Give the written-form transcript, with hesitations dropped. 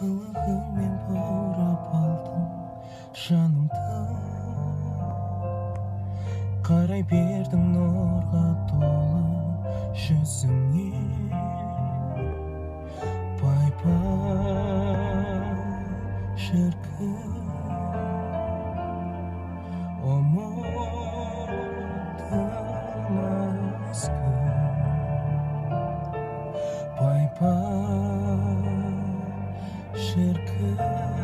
қылығыңмен баурап алдың жанымды, қарай бердің нұрға толы жүзіңе. Бай бай шіркін, ұмытылмас күн. Бай бай шіркін.